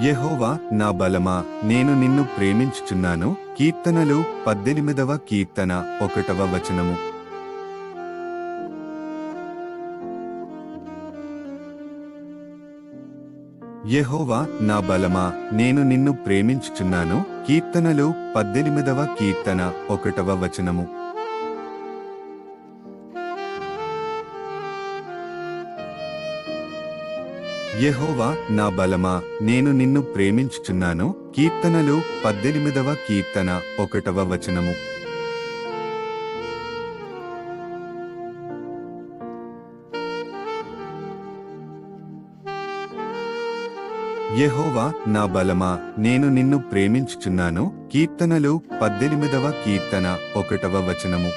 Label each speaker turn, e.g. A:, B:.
A: యెహోవా నా బలమా, నేను నిన్ను ప్రేమించుచున్నాను. కీర్తనలు 18వ కీర్తన 1వ వచనము. యెహోవా నా బలమా, నేను నిన్ను ప్రేమించుచున్నాను. కీర్తనలు 18వ కీర్తన 1వ వచనము. యెహోవా నా బలమా, నేను నిన్ను ప్రేమించుచున్నాను. కీర్తనలు 18వ కీర్తన 1వ వచనము. యెహోవా నా బలమా, నేను నిన్ను ప్రేమించుచున్నాను. కీర్తనలు 18వ కీర్తన 1వ వచనము.